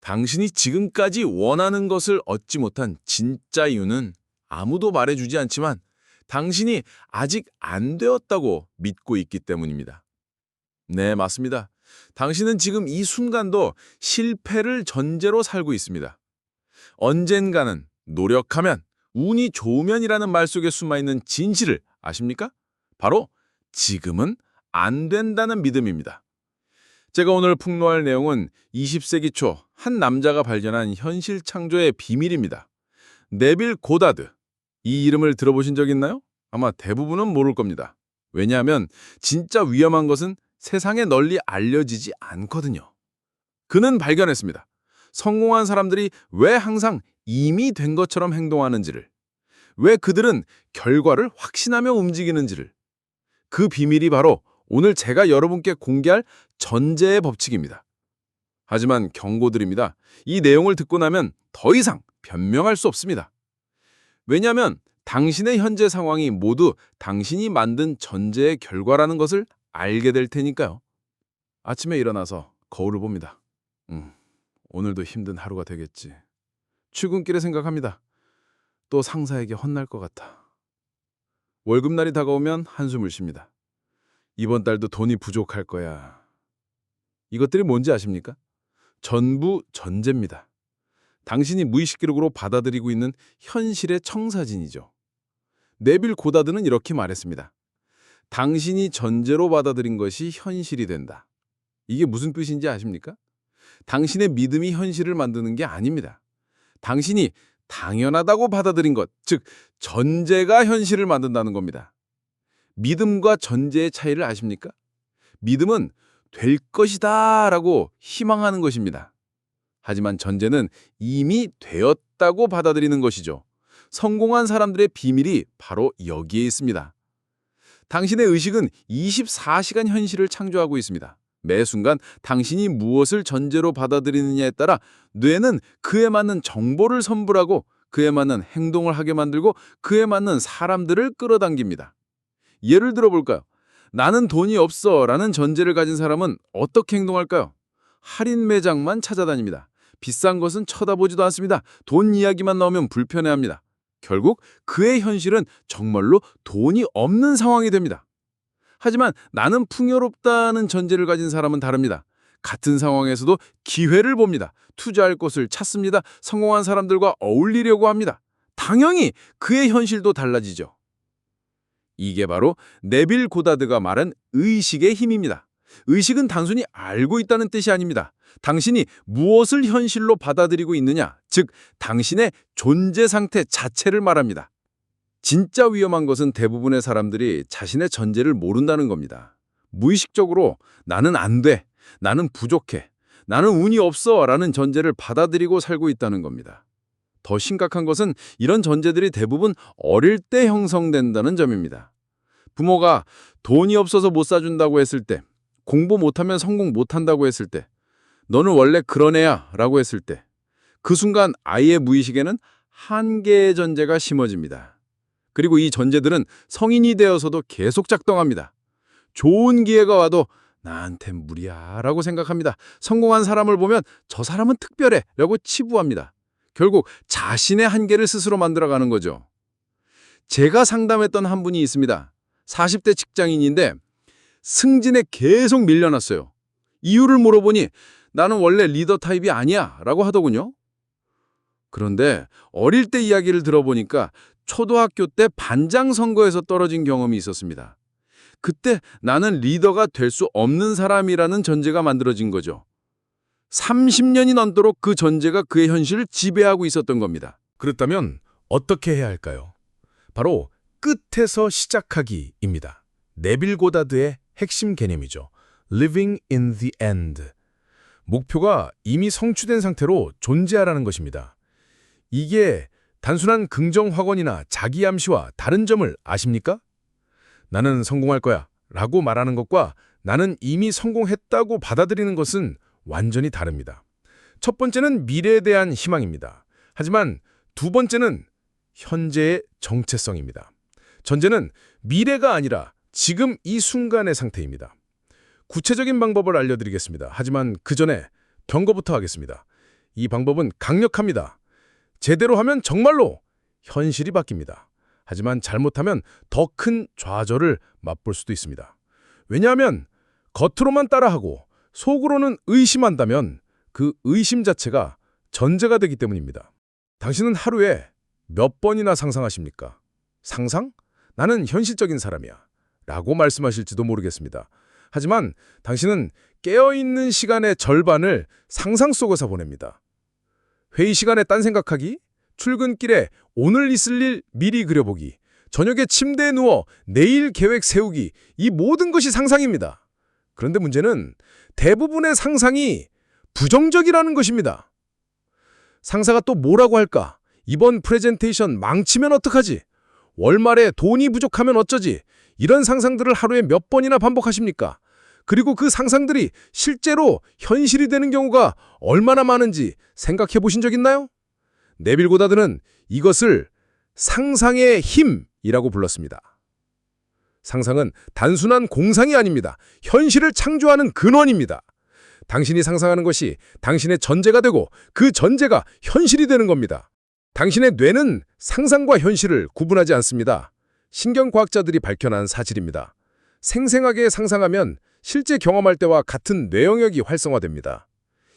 당신이 지금까지 원하는 것을 얻지 못한 진짜 이유는 아무도 말해주지 않지만 당신이 아직 안 되었다고 믿고 있기 때문입니다. 네, 맞습니다. 당신은 지금 이 순간도 실패를 전제로 살고 있습니다. 언젠가는 노력하면, 운이 좋으면이라는 말 속에 숨어있는 진실을 아십니까? 바로 지금은 안 된다는 믿음입니다. 제가 오늘 폭로할 내용은 20세기 초 한 남자가 발견한 현실 창조의 비밀입니다. 네빌 고다드. 이 이름을 들어보신 적 있나요? 아마 대부분은 모를 겁니다. 왜냐하면 진짜 위험한 것은 세상에 널리 알려지지 않거든요. 그는 발견했습니다. 성공한 사람들이 왜 항상 이미 된 것처럼 행동하는지를, 왜 그들은 결과를 확신하며 움직이는지를. 그 비밀이 바로 오늘 제가 여러분께 공개할 전제의 법칙입니다. 하지만 경고드립니다. 이 내용을 듣고 나면 더 이상 변명할 수 없습니다. 왜냐하면 당신의 현재 상황이 모두 당신이 만든 전제의 결과라는 것을 알게 될 테니까요. 아침에 일어나서 거울을 봅니다. 오늘도 힘든 하루가 되겠지. 출근길에 생각합니다. 또 상사에게 혼날 것 같아. 월급날이 다가오면 한숨을 쉽니다. 이번 달도 돈이 부족할 거야. 이것들이 뭔지 아십니까? 전부 전제입니다. 당신이 무의식 기록으로 받아들이고 있는 현실의 청사진이죠. 네빌 고다드는 이렇게 말했습니다. 당신이 전제로 받아들인 것이 현실이 된다. 이게 무슨 뜻인지 아십니까? 당신의 믿음이 현실을 만드는 게 아닙니다. 당신이 당연하다고 받아들인 것, 즉 전제가 현실을 만든다는 겁니다. 믿음과 전제의 차이를 아십니까? 믿음은 될 것이다 라고 희망하는 것입니다. 하지만 전제는 이미 되었다고 받아들이는 것이죠. 성공한 사람들의 비밀이 바로 여기에 있습니다. 당신의 의식은 24시간 현실을 창조하고 있습니다. 매 순간 당신이 무엇을 전제로 받아들이느냐에 따라 뇌는 그에 맞는 정보를 선불하고 그에 맞는 행동을 하게 만들고 그에 맞는 사람들을 끌어당깁니다. 예를 들어볼까요? 나는 돈이 없어 라는 전제를 가진 사람은 어떻게 행동할까요? 할인 매장만 찾아다닙니다. 비싼 것은 쳐다보지도 않습니다. 돈 이야기만 나오면 불편해합니다. 결국 그의 현실은 정말로 돈이 없는 상황이 됩니다. 하지만 나는 풍요롭다는 전제를 가진 사람은 다릅니다. 같은 상황에서도 기회를 봅니다. 투자할 곳을 찾습니다. 성공한 사람들과 어울리려고 합니다. 당연히 그의 현실도 달라지죠. 이게 바로 네빌 고다드가 말한 의식의 힘입니다. 의식은 단순히 알고 있다는 뜻이 아닙니다. 당신이 무엇을 현실로 받아들이고 있느냐, 즉 당신의 존재 상태 자체를 말합니다. 진짜 위험한 것은 대부분의 사람들이 자신의 전제를 모른다는 겁니다. 무의식적으로 나는 안 돼, 나는 부족해, 나는 운이 없어 라는 전제를 받아들이고 살고 있다는 겁니다. 더 심각한 것은 이런 전제들이 대부분 어릴 때 형성된다는 점입니다. 부모가 돈이 없어서 못 사준다고 했을 때, 공부 못하면 성공 못한다고 했을 때, 너는 원래 그런 애야 라고 했을 때, 그 순간 아이의 무의식에는 한 개의 전제가 심어집니다. 그리고 이 전제들은 성인이 되어서도 계속 작동합니다. 좋은 기회가 와도 나한텐 무리야 라고 생각합니다. 성공한 사람을 보면 저 사람은 특별해 라고 치부합니다. 결국 자신의 한계를 스스로 만들어가는 거죠. 제가 상담했던 한 분이 있습니다. 40대 직장인인데 승진에 계속 밀려났어요. 이유를 물어보니 나는 원래 리더 타입이 아니야 라고 하더군요. 그런데 어릴 때 이야기를 들어보니까 초등학교 때 반장 선거에서 떨어진 경험이 있었습니다. 그때 나는 리더가 될 수 없는 사람이라는 전제가 만들어진 거죠. 30년이 넘도록 그 전제가 그의 현실을 지배하고 있었던 겁니다. 그렇다면 어떻게 해야 할까요? 바로 끝에서 시작하기입니다. 네빌 고다드의 핵심 개념이죠. Living in the end. 목표가 이미 성취된 상태로 존재하라는 것입니다. 이게 단순한 긍정 확언이나 자기 암시와 다른 점을 아십니까? 나는 성공할 거야 라고 말하는 것과 나는 이미 성공했다고 받아들이는 것은 완전히 다릅니다. 첫 번째는 미래에 대한 희망입니다. 하지만 두 번째는 현재의 정체성입니다. 전제는 미래가 아니라 지금 이 순간의 상태입니다. 구체적인 방법을 알려드리겠습니다. 하지만 그 전에 경고부터 하겠습니다. 이 방법은 강력합니다. 제대로 하면 정말로 현실이 바뀝니다. 하지만 잘못하면 더 큰 좌절을 맛볼 수도 있습니다. 왜냐하면 겉으로만 따라하고 속으로는 의심한다면 그 의심 자체가 전제가 되기 때문입니다. 당신은 하루에 몇 번이나 상상하십니까? 상상? 나는 현실적인 사람이야. 라고 말씀하실지도 모르겠습니다. 하지만 당신은 깨어있는 시간의 절반을 상상 속에서 보냅니다. 회의 시간에 딴 생각하기, 출근길에 오늘 있을 일 미리 그려보기, 저녁에 침대에 누워 내일 계획 세우기, 이 모든 것이 상상입니다. 그런데 문제는 대부분의 상상이 부정적이라는 것입니다. 상사가 또 뭐라고 할까? 이번 프레젠테이션 망치면 어떡하지? 월말에 돈이 부족하면 어쩌지? 이런 상상들을 하루에 몇 번이나 반복하십니까? 그리고 그 상상들이 실제로 현실이 되는 경우가 얼마나 많은지 생각해 보신 적 있나요? 네빌 고다드는 이것을 상상의 힘이라고 불렀습니다. 상상은 단순한 공상이 아닙니다. 현실을 창조하는 근원입니다. 당신이 상상하는 것이 당신의 전제가 되고 그 전제가 현실이 되는 겁니다. 당신의 뇌는 상상과 현실을 구분하지 않습니다. 신경과학자들이 밝혀낸 사실입니다. 생생하게 상상하면 실제 경험할 때와 같은 뇌 영역이 활성화됩니다.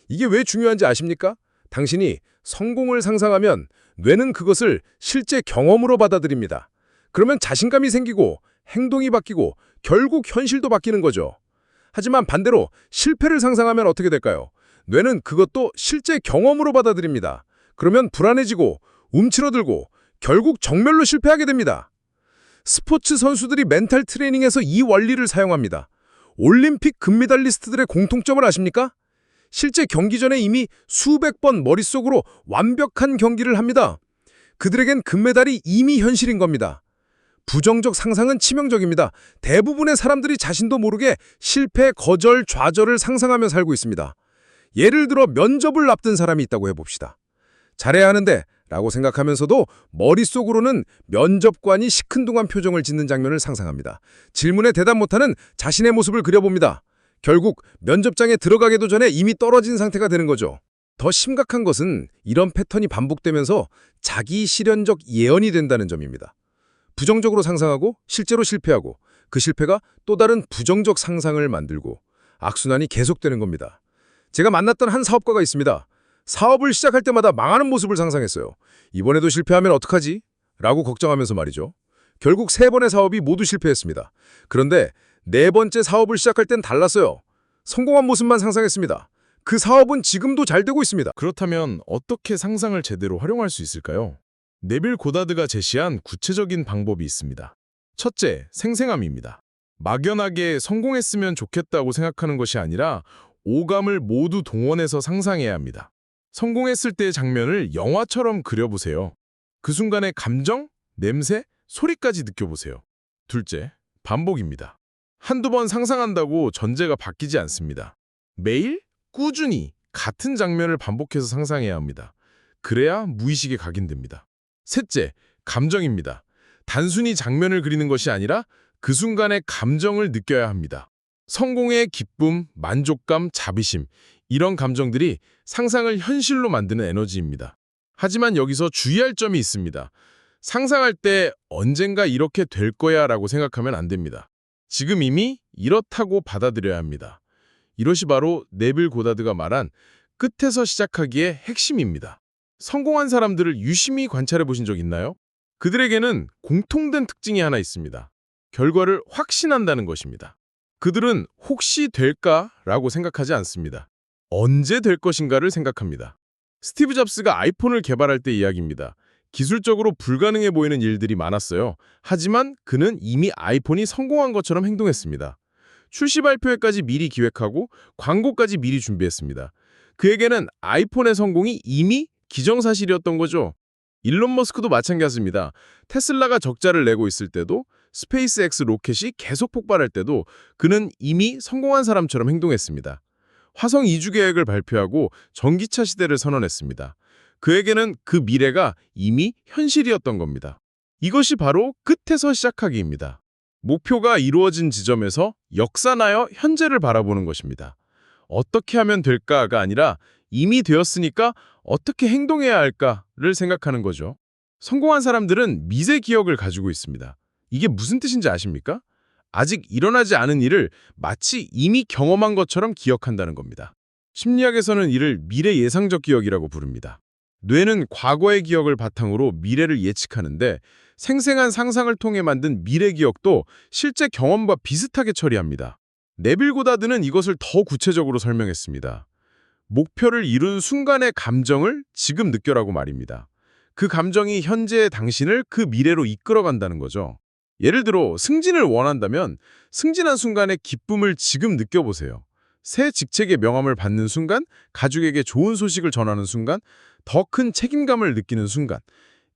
이게 왜 중요한지 아십니까? 당신이 성공을 상상하면 뇌는 그것을 실제 경험으로 받아들입니다. 그러면 자신감이 생기고 행동이 바뀌고 결국 현실도 바뀌는 거죠. 하지만 반대로 실패를 상상하면 어떻게 될까요? 뇌는 그것도 실제 경험으로 받아들입니다. 그러면 불안해지고 움츠러들고 결국 정말로 실패하게 됩니다. 스포츠 선수들이 멘탈 트레이닝에서 이 원리를 사용합니다. 올림픽 금메달리스트들의 공통점을 아십니까? 실제 경기 전에 이미 수백 번 머릿속으로 완벽한 경기를 합니다. 그들에겐 금메달이 이미 현실인 겁니다. 부정적 상상은 치명적입니다. 대부분의 사람들이 자신도 모르게 실패, 거절, 좌절을 상상하며 살고 있습니다. 예를 들어 면접을 앞둔 사람이 있다고 해봅시다. 잘해야 하는데 라고 생각하면서도 머릿속으로는 면접관이 시큰둥한 표정을 짓는 장면을 상상합니다. 질문에 대답 못하는 자신의 모습을 그려봅니다. 결국 면접장에 들어가기도 전에 이미 떨어진 상태가 되는 거죠. 더 심각한 것은 이런 패턴이 반복되면서 자기 실현적 예언이 된다는 점입니다. 부정적으로 상상하고 실제로 실패하고 그 실패가 또 다른 부정적 상상을 만들고 악순환이 계속되는 겁니다. 제가 만났던 한 사업가가 있습니다. 사업을 시작할 때마다 망하는 모습을 상상했어요. 이번에도 실패하면 어떡하지? 라고 걱정하면서 말이죠. 결국 3번의 사업이 모두 실패했습니다. 그런데 4번째 사업을 시작할 땐 달랐어요. 성공한 모습만 상상했습니다. 그 사업은 지금도 잘 되고 있습니다. 그렇다면 어떻게 상상을 제대로 활용할 수 있을까요? 네빌 고다드가 제시한 구체적인 방법이 있습니다. 첫째, 생생함입니다. 막연하게 성공했으면 좋겠다고 생각하는 것이 아니라 오감을 모두 동원해서 상상해야 합니다. 성공했을 때의 장면을 영화처럼 그려보세요. 그 순간의 감정, 냄새, 소리까지 느껴보세요. 둘째, 반복입니다. 한두 번 상상한다고 전제가 바뀌지 않습니다. 매일 꾸준히 같은 장면을 반복해서 상상해야 합니다. 그래야 무의식에 각인됩니다. 셋째, 감정입니다. 단순히 장면을 그리는 것이 아니라 그 순간의 감정을 느껴야 합니다. 성공의 기쁨, 만족감, 자비심, 이런 감정들이 상상을 현실로 만드는 에너지입니다. 하지만 여기서 주의할 점이 있습니다. 상상할 때 언젠가 이렇게 될 거야 라고 생각하면 안 됩니다. 지금 이미 이렇다고 받아들여야 합니다. 이것이 바로 네빌 고다드가 말한 끝에서 시작하기의 핵심입니다. 성공한 사람들을 유심히 관찰해 보신 적 있나요? 그들에게는 공통된 특징이 하나 있습니다. 결과를 확신한다는 것입니다. 그들은 혹시 될까라고 생각하지 않습니다. 언제 될 것인가를 생각합니다. 스티브 잡스가 아이폰을 개발할 때 이야기입니다. 기술적으로 불가능해 보이는 일들이 많았어요. 하지만 그는 이미 아이폰이 성공한 것처럼 행동했습니다. 출시 발표회까지 미리 기획하고 광고까지 미리 준비했습니다. 그에게는 아이폰의 성공이 이미 기정사실이었던 거죠. 일론 머스크도 마찬가지입니다. 테슬라가 적자를 내고 있을 때도 스페이스X 로켓이 계속 폭발할 때도 그는 이미 성공한 사람처럼 행동했습니다. 화성 이주 계획을 발표하고 전기차 시대를 선언했습니다. 그에게는 그 미래가 이미 현실이었던 겁니다. 이것이 바로 끝에서 시작하기입니다. 목표가 이루어진 지점에서 역산하여 현재를 바라보는 것입니다. 어떻게 하면 될까가 아니라 이미 되었으니까 어떻게 행동해야 할까를 생각하는 거죠. 성공한 사람들은 미래 기억을 가지고 있습니다. 이게 무슨 뜻인지 아십니까? 아직 일어나지 않은 일을 마치 이미 경험한 것처럼 기억한다는 겁니다. 심리학에서는 이를 미래 예상적 기억이라고 부릅니다. 뇌는 과거의 기억을 바탕으로 미래를 예측하는데 생생한 상상을 통해 만든 미래 기억도 실제 경험과 비슷하게 처리합니다. 네빌 고다드는 이것을 더 구체적으로 설명했습니다. 목표를 이룬 순간의 감정을 지금 느껴라고 말입니다. 그 감정이 현재의 당신을 그 미래로 이끌어간다는 거죠. 예를 들어 승진을 원한다면 승진한 순간의 기쁨을 지금 느껴보세요. 새 직책의 명함을 받는 순간, 가족에게 좋은 소식을 전하는 순간, 더 큰 책임감을 느끼는 순간,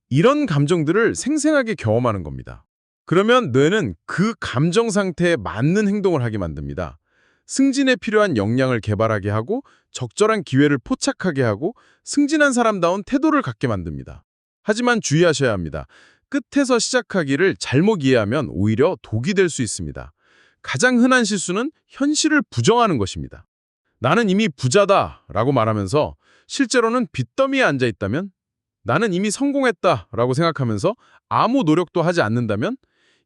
이런 감정들을 생생하게 경험하는 겁니다. 그러면 뇌는 그 감정 상태에 맞는 행동을 하게 만듭니다. 승진에 필요한 역량을 개발하게 하고 적절한 기회를 포착하게 하고 승진한 사람다운 태도를 갖게 만듭니다. 하지만 주의하셔야 합니다. 끝에서 시작하기를 잘못 이해하면 오히려 독이 될 수 있습니다. 가장 흔한 실수는 현실을 부정하는 것입니다. 나는 이미 부자다 라고 말하면서 실제로는 빚더미에 앉아 있다면, 나는 이미 성공했다 라고 생각하면서 아무 노력도 하지 않는다면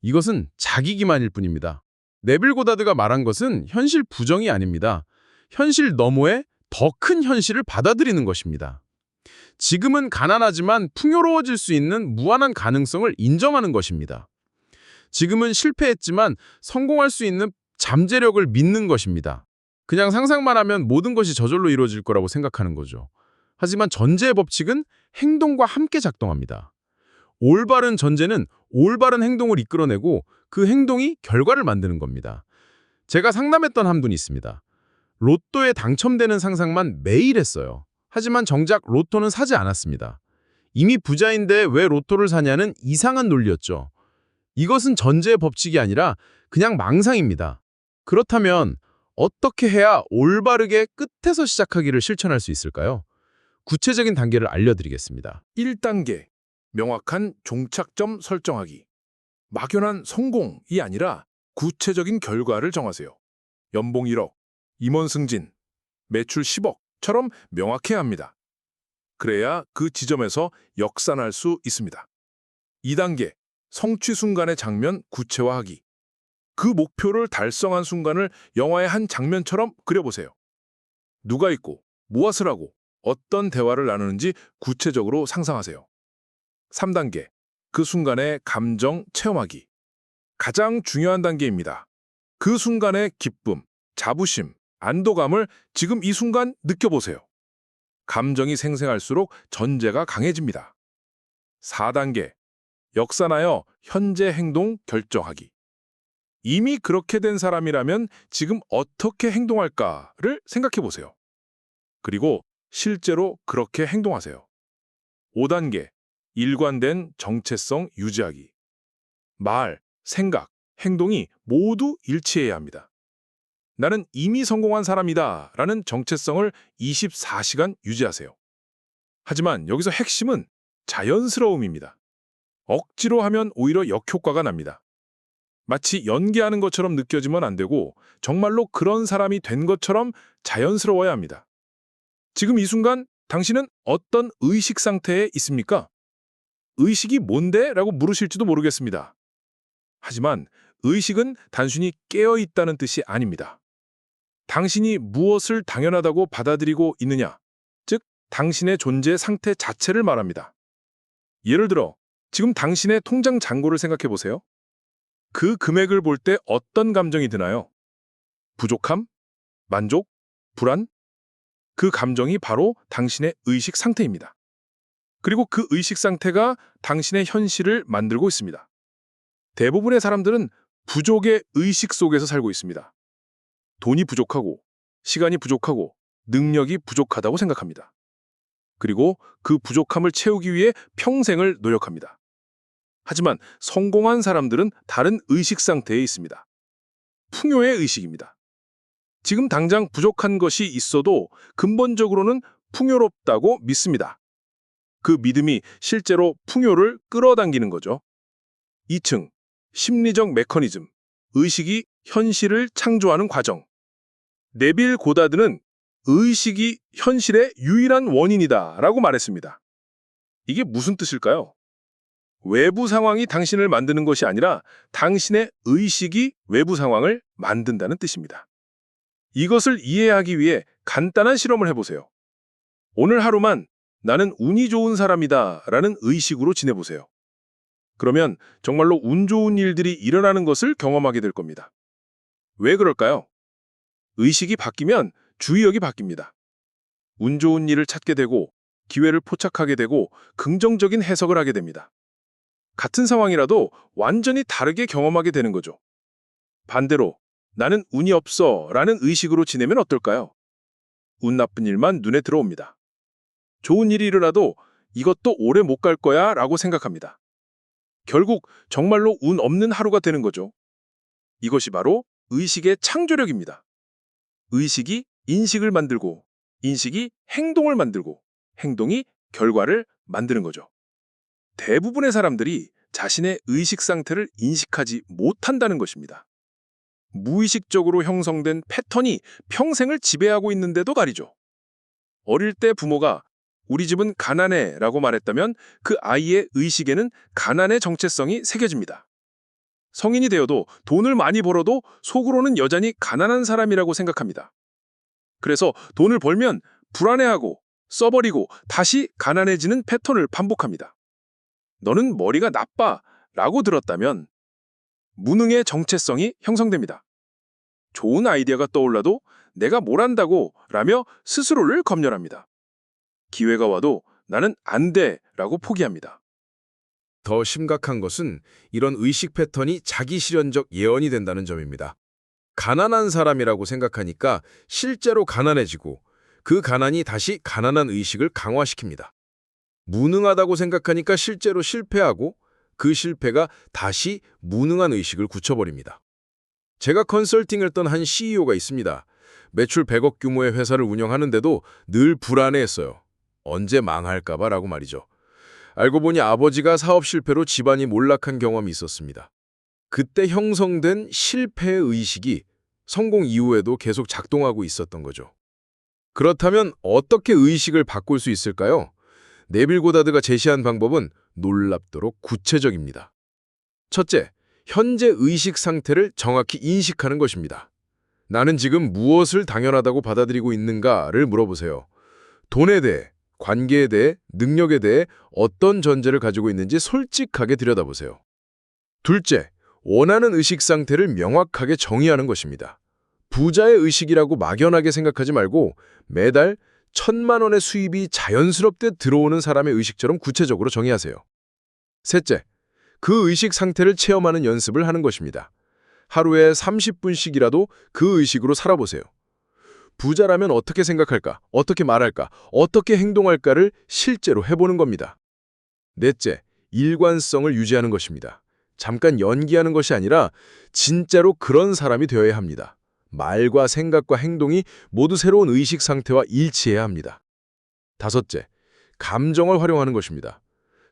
이것은 자기 기만일 뿐입니다. 네빌 고다드가 말한 것은 현실 부정이 아닙니다. 현실 너머에 더 큰 현실을 받아들이는 것입니다. 지금은 가난하지만 풍요로워질 수 있는 무한한 가능성을 인정하는 것입니다. 지금은 실패했지만 성공할 수 있는 잠재력을 믿는 것입니다. 그냥 상상만 하면 모든 것이 저절로 이루어질 거라고 생각하는 거죠. 하지만 전제의 법칙은 행동과 함께 작동합니다. 올바른 전제는 올바른 행동을 이끌어내고 그 행동이 결과를 만드는 겁니다. 제가 상담했던 한 분이 있습니다. 로또에 당첨되는 상상만 매일 했어요. 하지만 정작 로또는 사지 않았습니다. 이미 부자인데 왜 로또를 사냐는 이상한 논리였죠. 이것은 전제의 법칙이 아니라 그냥 망상입니다. 그렇다면 어떻게 해야 올바르게 끝에서 시작하기를 실천할 수 있을까요? 구체적인 단계를 알려드리겠습니다. 1단계. 명확한 종착점 설정하기. 막연한 성공이 아니라 구체적인 결과를 정하세요. 연봉 1억, 임원 승진, 매출 10억처럼 명확해야 합니다. 그래야 그 지점에서 역산할 수 있습니다. 2단계. 성취 순간의 장면 구체화하기. 그 목표를 달성한 순간을 영화의 한 장면처럼 그려보세요. 누가 있고, 무엇을 하고, 어떤 대화를 나누는지 구체적으로 상상하세요. 3단계. 그 순간의 감정 체험하기. 가장 중요한 단계입니다. 그 순간의 기쁨, 자부심, 안도감을 지금 이 순간 느껴보세요. 감정이 생생할수록 전제가 강해집니다. 4단계. 역산하여 현재 행동 결정하기. 이미 그렇게 된 사람이라면 지금 어떻게 행동할까를 생각해 보세요. 그리고 실제로 그렇게 행동하세요. 5단계. 일관된 정체성 유지하기. 말, 생각, 행동이 모두 일치해야 합니다. 나는 이미 성공한 사람이다 라는 정체성을 24시간 유지하세요. 하지만 여기서 핵심은 자연스러움입니다. 억지로 하면 오히려 역효과가 납니다. 마치 연기하는 것처럼 느껴지면 안 되고 정말로 그런 사람이 된 것처럼 자연스러워야 합니다. 지금 이 순간 당신은 어떤 의식 상태에 있습니까? 의식이 뭔데? 라고 물으실지도 모르겠습니다. 하지만 의식은 단순히 깨어있다는 뜻이 아닙니다. 당신이 무엇을 당연하다고 받아들이고 있느냐, 즉 당신의 존재 상태 자체를 말합니다. 예를 들어 지금 당신의 통장 잔고를 생각해 보세요. 그 금액을 볼 때 어떤 감정이 드나요? 부족함? 만족? 불안? 그 감정이 바로 당신의 의식 상태입니다. 그리고 그 의식 상태가 당신의 현실을 만들고 있습니다. 대부분의 사람들은 부족의 의식 속에서 살고 있습니다. 돈이 부족하고, 시간이 부족하고, 능력이 부족하다고 생각합니다. 그리고 그 부족함을 채우기 위해 평생을 노력합니다. 하지만 성공한 사람들은 다른 의식 상태에 있습니다. 풍요의 의식입니다. 지금 당장 부족한 것이 있어도 근본적으로는 풍요롭다고 믿습니다. 그 믿음이 실제로 풍요를 끌어당기는 거죠. 2층, 심리적 메커니즘, 의식이 현실을 창조하는 과정. 네빌 고다드는 의식이 현실의 유일한 원인이다라고 말했습니다. 이게 무슨 뜻일까요? 외부 상황이 당신을 만드는 것이 아니라 당신의 의식이 외부 상황을 만든다는 뜻입니다. 이것을 이해하기 위해 간단한 실험을 해보세요. 오늘 하루만 나는 운이 좋은 사람이다 라는 의식으로 지내보세요. 그러면 정말로 운 좋은 일들이 일어나는 것을 경험하게 될 겁니다. 왜 그럴까요? 의식이 바뀌면 주의력이 바뀝니다. 운 좋은 일을 찾게 되고 기회를 포착하게 되고 긍정적인 해석을 하게 됩니다. 같은 상황이라도 완전히 다르게 경험하게 되는 거죠. 반대로 나는 운이 없어 라는 의식으로 지내면 어떨까요? 운 나쁜 일만 눈에 들어옵니다. 좋은 일이 일어나도 이것도 오래 못 갈 거야 라고 생각합니다. 결국 정말로 운 없는 하루가 되는 거죠. 이것이 바로 의식의 창조력입니다. 의식이 인식을 만들고 인식이 행동을 만들고 행동이 결과를 만드는 거죠. 대부분의 사람들이 자신의 의식 상태를 인식하지 못한다는 것입니다. 무의식적으로 형성된 패턴이 평생을 지배하고 있는데도 가리죠. 어릴 때 부모가 우리 집은 가난해 라고 말했다면 그 아이의 의식에는 가난의 정체성이 새겨집니다. 성인이 되어도 돈을 많이 벌어도 속으로는 여전히 가난한 사람이라고 생각합니다. 그래서 돈을 벌면 불안해하고 써버리고 다시 가난해지는 패턴을 반복합니다. 너는 머리가 나빠 라고 들었다면 무능의 정체성이 형성됩니다. 좋은 아이디어가 떠올라도 내가 뭘 한다고 라며 스스로를 검열합니다. 기회가 와도 나는 안 돼 라고 포기합니다. 더 심각한 것은 이런 의식 패턴이 자기 실현적 예언이 된다는 점입니다. 가난한 사람이라고 생각하니까 실제로 가난해지고 그 가난이 다시 가난한 의식을 강화시킵니다. 무능하다고 생각하니까 실제로 실패하고 그 실패가 다시 무능한 의식을 굳혀버립니다. 제가 컨설팅을 했던 한 CEO가 있습니다. 매출 100억 규모의 회사를 운영하는데도 늘 불안해했어요. 언제 망할까 봐라고 말이죠. 알고 보니 아버지가 사업 실패로 집안이 몰락한 경험이 있었습니다. 그때 형성된 실패의 의식이 성공 이후에도 계속 작동하고 있었던 거죠. 그렇다면 어떻게 의식을 바꿀 수 있을까요? 네빌 고다드가 제시한 방법은 놀랍도록 구체적입니다. 첫째, 현재 의식 상태를 정확히 인식하는 것입니다. 나는 지금 무엇을 당연하다고 받아들이고 있는가를 물어보세요. 돈에 대해, 관계에 대해, 능력에 대해 어떤 전제를 가지고 있는지 솔직하게 들여다보세요. 둘째, 원하는 의식 상태를 명확하게 정의하는 것입니다. 부자의 의식이라고 막연하게 생각하지 말고 매달 1,000만 원의 수입이 자연스럽게 들어오는 사람의 의식처럼 구체적으로 정의하세요. 셋째, 그 의식 상태를 체험하는 연습을 하는 것입니다. 하루에 30분씩이라도 그 의식으로 살아보세요. 부자라면 어떻게 생각할까, 어떻게 말할까, 어떻게 행동할까를 실제로 해보는 겁니다. 넷째, 일관성을 유지하는 것입니다. 잠깐 연기하는 것이 아니라 진짜로 그런 사람이 되어야 합니다. 말과 생각과 행동이 모두 새로운 의식 상태와 일치해야 합니다. 다섯째, 감정을 활용하는 것입니다.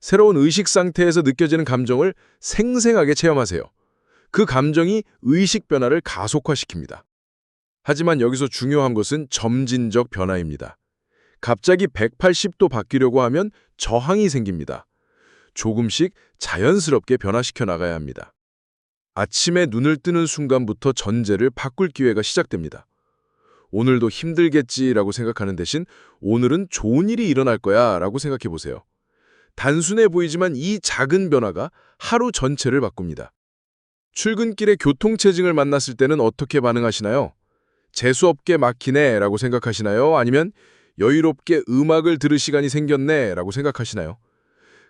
새로운 의식 상태에서 느껴지는 감정을 생생하게 체험하세요. 그 감정이 의식 변화를 가속화시킵니다. 하지만 여기서 중요한 것은 점진적 변화입니다. 갑자기 180도 바뀌려고 하면 저항이 생깁니다. 조금씩 자연스럽게 변화시켜 나가야 합니다. 아침에 눈을 뜨는 순간부터 전제를 바꿀 기회가 시작됩니다. 오늘도 힘들겠지라고 생각하는 대신 오늘은 좋은 일이 일어날 거야 라고 생각해 보세요. 단순해 보이지만 이 작은 변화가 하루 전체를 바꿉니다. 출근길에 교통체증을 만났을 때는 어떻게 반응하시나요? 재수없게 막히네 라고 생각하시나요? 아니면 여유롭게 음악을 들을 시간이 생겼네 라고 생각하시나요?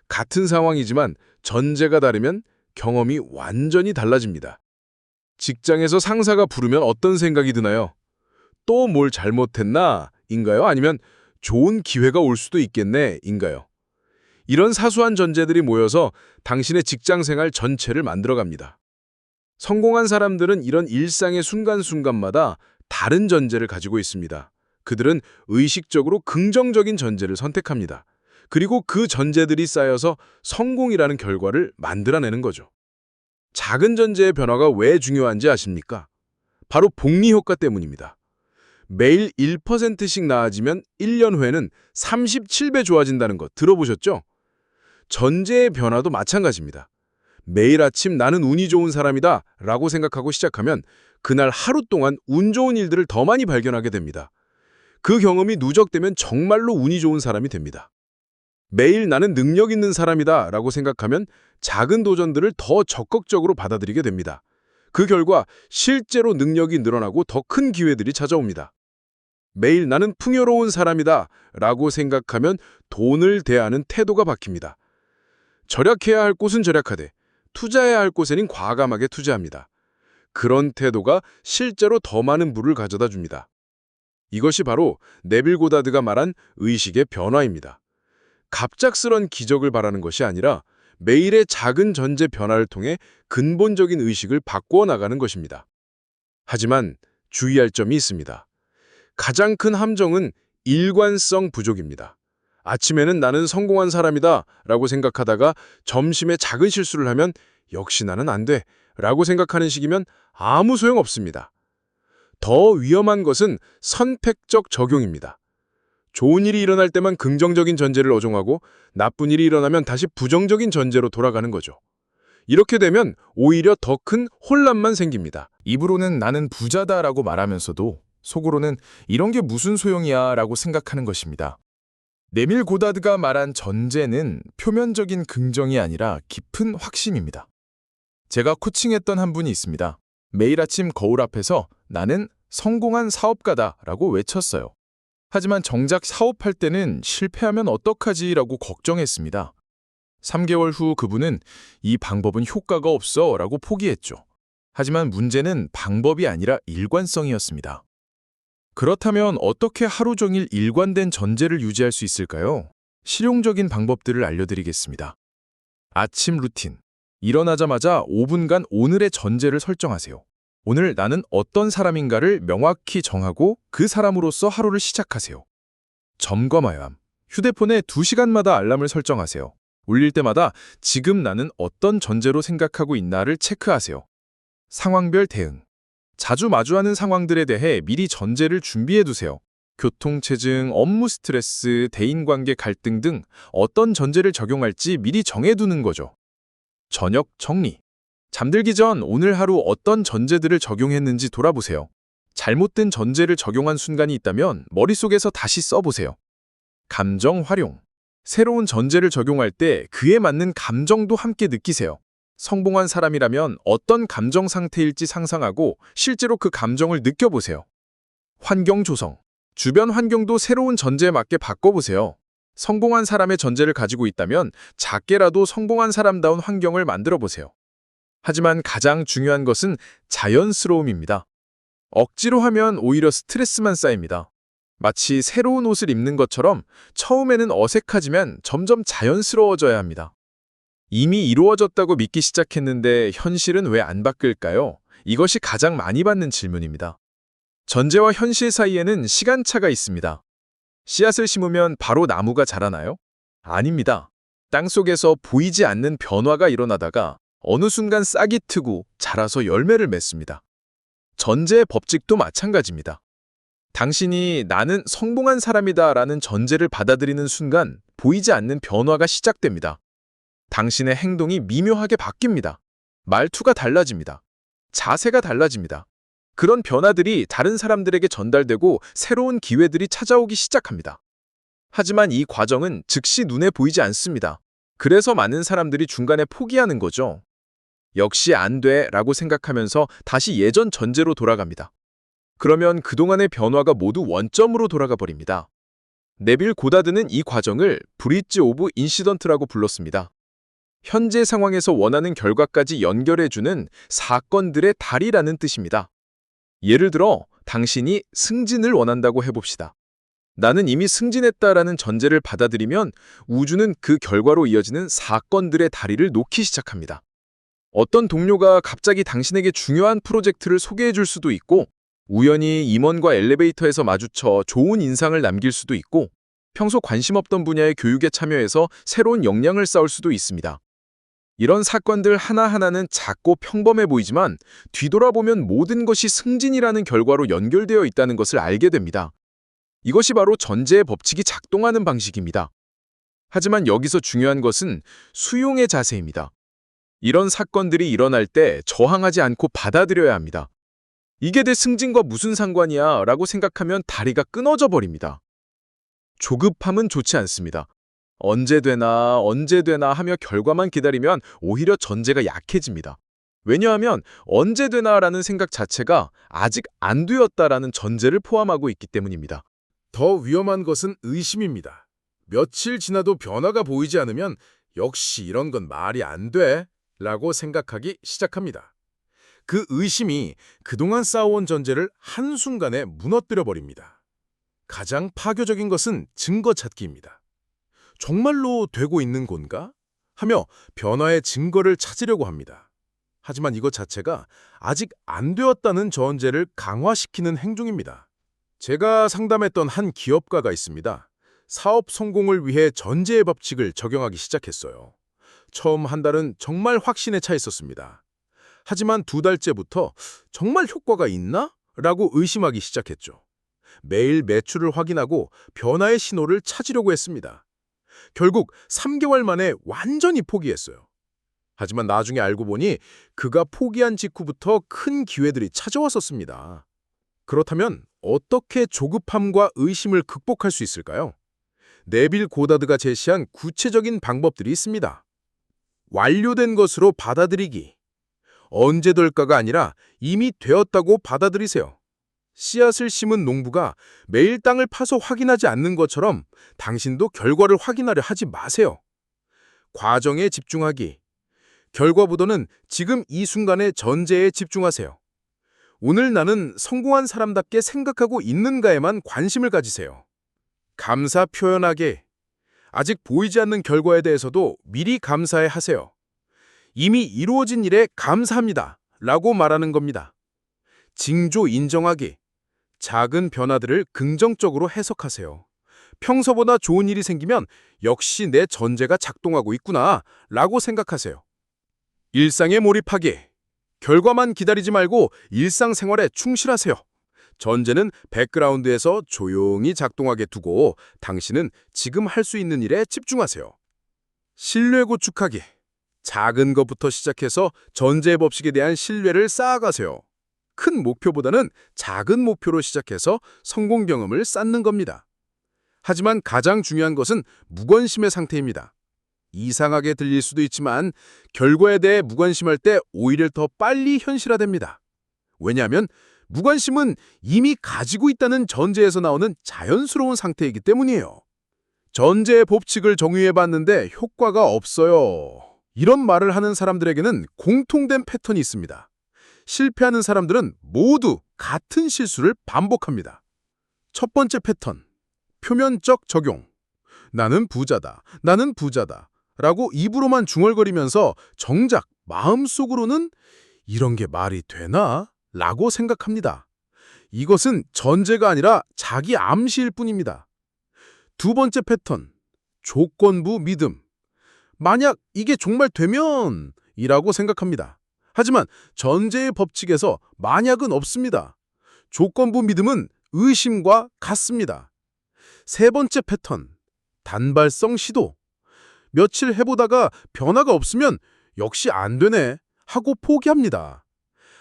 같은 상황이지만 전제가 다르면 경험이 완전히 달라집니다. 직장에서 상사가 부르면 어떤 생각이 드나요? 또 뭘 잘못했나? 인가요? 아니면 좋은 기회가 올 수도 있겠네? 인가요? 이런 사소한 전제들이 모여서 당신의 직장생활 전체를 만들어갑니다. 성공한 사람들은 이런 일상의 순간순간마다 다른 전제를 가지고 있습니다. 그들은 의식적으로 긍정적인 전제를 선택합니다. 그리고 그 전제들이 쌓여서 성공이라는 결과를 만들어내는 거죠. 작은 전제의 변화가 왜 중요한지 아십니까? 바로 복리 효과 때문입니다. 매일 1%씩 나아지면 1년 후에는 37배 좋아진다는 거 들어보셨죠? 전제의 변화도 마찬가지입니다. 매일 아침 나는 운이 좋은 사람이다 라고 생각하고 시작하면 그날 하루 동안 운 좋은 일들을 더 많이 발견하게 됩니다. 그 경험이 누적되면 정말로 운이 좋은 사람이 됩니다. 매일 나는 능력 있는 사람이다 라고 생각하면 작은 도전들을 더 적극적으로 받아들이게 됩니다. 그 결과 실제로 능력이 늘어나고 더 큰 기회들이 찾아옵니다. 매일 나는 풍요로운 사람이다 라고 생각하면 돈을 대하는 태도가 바뀝니다. 절약해야 할 곳은 절약하되 투자해야 할 곳에는 과감하게 투자합니다. 그런 태도가 실제로 더 많은 부를 가져다 줍니다. 이것이 바로 네빌 고다드가 말한 의식의 변화입니다. 갑작스런 기적을 바라는 것이 아니라 매일의 작은 전제 변화를 통해 근본적인 의식을 바꾸어 나가는 것입니다. 하지만 주의할 점이 있습니다. 가장 큰 함정은 일관성 부족입니다. 아침에는 나는 성공한 사람이다 라고 생각하다가 점심에 작은 실수를 하면 역시 나는 안 돼 라고 생각하는 식이면 아무 소용없습니다. 더 위험한 것은 선택적 적용입니다. 좋은 일이 일어날 때만 긍정적인 전제를 어종하고 나쁜 일이 일어나면 다시 부정적인 전제로 돌아가는 거죠. 이렇게 되면 오히려 더 큰 혼란만 생깁니다. 입으로는 나는 부자다라고 말하면서도 속으로는 이런 게 무슨 소용이야 라고 생각하는 것입니다. 네빌 고다드가 말한 전제는 표면적인 긍정이 아니라 깊은 확신입니다. 제가 코칭했던 한 분이 있습니다. 매일 아침 거울 앞에서 나는 성공한 사업가다라고 외쳤어요. 하지만 정작 사업할 때는 실패하면 어떡하지 라고 걱정했습니다. 3개월 후 그분은 이 방법은 효과가 없어 라고 포기했죠. 하지만 문제는 방법이 아니라 일관성이었습니다. 그렇다면 어떻게 하루 종일 일관된 전제를 유지할 수 있을까요? 실용적인 방법들을 알려드리겠습니다. 아침 루틴. 일어나자마자 5분간 오늘의 전제를 설정하세요. 오늘 나는 어떤 사람인가를 명확히 정하고 그 사람으로서 하루를 시작하세요. 점검. 휴대폰에 2시간마다 알람을 설정하세요. 울릴 때마다 지금 나는 어떤 전제로 생각하고 있나를 체크하세요. 상황별 대응. 자주 마주하는 상황들에 대해 미리 전제를 준비해두세요. 교통체증, 업무 스트레스, 대인관계 갈등 등 어떤 전제를 적용할지 미리 정해두는 거죠. 저녁 정리. 잠들기 전 오늘 하루 어떤 전제들을 적용했는지 돌아보세요. 잘못된 전제를 적용한 순간이 있다면 머릿속에서 다시 써보세요. 감정 활용. 새로운 전제를 적용할 때 그에 맞는 감정도 함께 느끼세요. 성공한 사람이라면 어떤 감정 상태일지 상상하고 실제로 그 감정을 느껴보세요. 환경 조성. 주변 환경도 새로운 전제에 맞게 바꿔보세요. 성공한 사람의 전제를 가지고 있다면 작게라도 성공한 사람다운 환경을 만들어보세요. 하지만 가장 중요한 것은 자연스러움입니다. 억지로 하면 오히려 스트레스만 쌓입니다. 마치 새로운 옷을 입는 것처럼 처음에는 어색하지만 점점 자연스러워져야 합니다. 이미 이루어졌다고 믿기 시작했는데 현실은 왜 안 바뀔까요? 이것이 가장 많이 받는 질문입니다. 전제와 현실 사이에는 시간차가 있습니다. 씨앗을 심으면 바로 나무가 자라나요? 아닙니다. 땅속에서 보이지 않는 변화가 일어나다가 어느 순간 싹이 트고 자라서 열매를 맺습니다. 전제의 법칙도 마찬가지입니다. 당신이 나는 성공한 사람이다 라는 전제를 받아들이는 순간 보이지 않는 변화가 시작됩니다. 당신의 행동이 미묘하게 바뀝니다. 말투가 달라집니다. 자세가 달라집니다. 그런 변화들이 다른 사람들에게 전달되고 새로운 기회들이 찾아오기 시작합니다. 하지만 이 과정은 즉시 눈에 보이지 않습니다. 그래서 많은 사람들이 중간에 포기하는 거죠. 역시 안 돼 라고 생각하면서 다시 예전 전제로 돌아갑니다. 그러면 그동안의 변화가 모두 원점으로 돌아가 버립니다. 네빌 고다드는 이 과정을 브릿지 오브 인시던트라고 불렀습니다. 현재 상황에서 원하는 결과까지 연결해주는 사건들의 다리라는 뜻입니다. 예를 들어 당신이 승진을 원한다고 해봅시다. 나는 이미 승진했다라는 전제를 받아들이면 우주는 그 결과로 이어지는 사건들의 다리를 놓기 시작합니다. 어떤 동료가 갑자기 당신에게 중요한 프로젝트를 소개해 줄 수도 있고 우연히 임원과 엘리베이터에서 마주쳐 좋은 인상을 남길 수도 있고 평소 관심 없던 분야의 교육에 참여해서 새로운 역량을 쌓을 수도 있습니다. 이런 사건들 하나하나는 작고 평범해 보이지만 뒤돌아보면 모든 것이 승진이라는 결과로 연결되어 있다는 것을 알게 됩니다. 이것이 바로 전제의 법칙이 작동하는 방식입니다. 하지만 여기서 중요한 것은 수용의 자세입니다. 이런 사건들이 일어날 때 저항하지 않고 받아들여야 합니다. 이게 내 승진과 무슨 상관이야 라고 생각하면 다리가 끊어져 버립니다. 조급함은 좋지 않습니다. 언제 되나 하며 결과만 기다리면 오히려 전제가 약해집니다. 왜냐하면 언제 되나라는 생각 자체가 아직 안 되었다라는 전제를 포함하고 있기 때문입니다. 더 위험한 것은 의심입니다. 며칠 지나도 변화가 보이지 않으면 역시 이런 건 말이 안 돼 라고 생각하기 시작합니다. 그 의심이 그동안 쌓아온 전제를 한순간에 무너뜨려 버립니다. 가장 파괴적인 것은 증거 찾기입니다. 정말로 되고 있는 건가? 하며 변화의 증거를 찾으려고 합니다. 하지만 이것 자체가 아직 안 되었다는 전제를 강화시키는 행동입니다. 제가 상담했던 한 기업가가 있습니다. 사업 성공을 위해 전제의 법칙을 적용하기 시작했어요. 처음 한 달은 정말 확신에 차 있었습니다. 하지만 2달째부터 정말 효과가 있나? 라고 의심하기 시작했죠. 매일 매출을 확인하고 변화의 신호를 찾으려고 했습니다. 결국 3개월 만에 완전히 포기했어요. 하지만 나중에 알고 보니 그가 포기한 직후부터 큰 기회들이 찾아왔었습니다. 그렇다면 어떻게 조급함과 의심을 극복할 수 있을까요? 네빌 고다드가 제시한 구체적인 방법들이 있습니다. 완료된 것으로 받아들이기. 언제 될까가 아니라 이미 되었다고 받아들이세요. 씨앗을 심은 농부가 매일 땅을 파서 확인하지 않는 것처럼 당신도 결과를 확인하려 하지 마세요. 과정에 집중하기. 결과보다는 지금 이 순간의 전제에 집중하세요. 오늘 나는 성공한 사람답게 생각하고 있는가에만 관심을 가지세요. 감사 표현하기. 아직 보이지 않는 결과에 대해서도 미리 감사해 하세요. 이미 이루어진 일에 감사합니다. 라고 말하는 겁니다. 징조 인정하기. 작은 변화들을 긍정적으로 해석하세요. 평소보다 좋은 일이 생기면 역시 내 전제가 작동하고 있구나 라고 생각하세요. 일상에 몰입하기. 결과만 기다리지 말고 일상생활에 충실하세요. 전제는 백그라운드에서 조용히 작동하게 두고 당신은 지금 할 수 있는 일에 집중하세요. 신뢰 구축하기. 작은 것부터 시작해서 전제의 법칙에 대한 신뢰를 쌓아가세요. 큰 목표보다는 작은 목표로 시작해서 성공 경험을 쌓는 겁니다. 하지만 가장 중요한 것은 무관심의 상태입니다. 이상하게 들릴 수도 있지만 결과에 대해 무관심할 때 오히려 더 빨리 현실화됩니다. 왜냐하면 무관심은 이미 가지고 있다는 전제에서 나오는 자연스러운 상태이기 때문이에요. 전제의 법칙을 정의해봤는데 효과가 없어요. 이런 말을 하는 사람들에게는 공통된 패턴이 있습니다. 실패하는 사람들은 모두 같은 실수를 반복합니다. 첫 번째 패턴, 표면적 적용. 나는 부자다, 나는 부자다 라고 입으로만 중얼거리면서 정작 마음속으로는 이런 게 말이 되나? 라고 생각합니다. 이것은 전제가 아니라 자기 암시일 뿐입니다. 두 번째 패턴, 조건부 믿음. 만약 이게 정말 되면 이라고 생각합니다. 하지만 전제의 법칙에서 만약은 없습니다. 조건부 믿음은 의심과 같습니다. 세 번째 패턴, 단발성 시도. 며칠 해보다가 변화가 없으면 역시 안 되네 하고 포기합니다.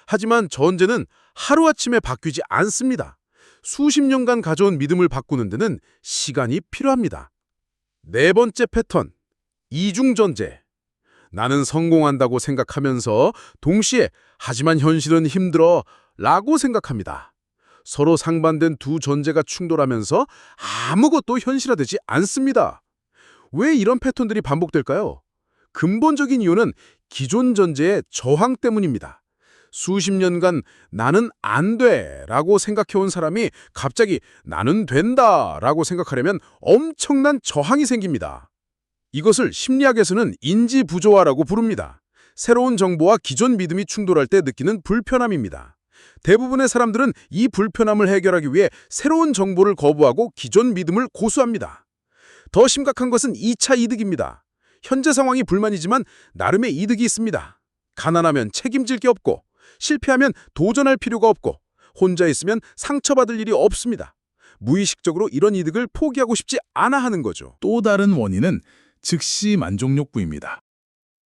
하지만 전제는 하루아침에 바뀌지 않습니다. 수십 년간 가져온 믿음을 바꾸는 데는 시간이 필요합니다. 네 번째 패턴, 이중전제. 나는 성공한다고 생각하면서 동시에 하지만 현실은 힘들어 라고 생각합니다. 서로 상반된 두 전제가 충돌하면서 아무것도 현실화되지 않습니다. 왜 이런 패턴들이 반복될까요? 근본적인 이유는 기존 전제의 저항 때문입니다. 수십 년간 나는 안 돼 라고 생각해온 사람이 갑자기 나는 된다 라고 생각하려면 엄청난 저항이 생깁니다. 이것을 심리학에서는 인지부조화라고 부릅니다. 새로운 정보와 기존 믿음이 충돌할 때 느끼는 불편함입니다. 대부분의 사람들은 이 불편함을 해결하기 위해 새로운 정보를 거부하고 기존 믿음을 고수합니다. 더 심각한 것은 2차 이득입니다. 현재 상황이 불만이지만 나름의 이득이 있습니다. 가난하면 책임질 게 없고 실패하면 도전할 필요가 없고 혼자 있으면 상처받을 일이 없습니다. 무의식적으로 이런 이득을 포기하고 싶지 않아 하는 거죠. 또 다른 원인은 즉시 만족 욕구입니다.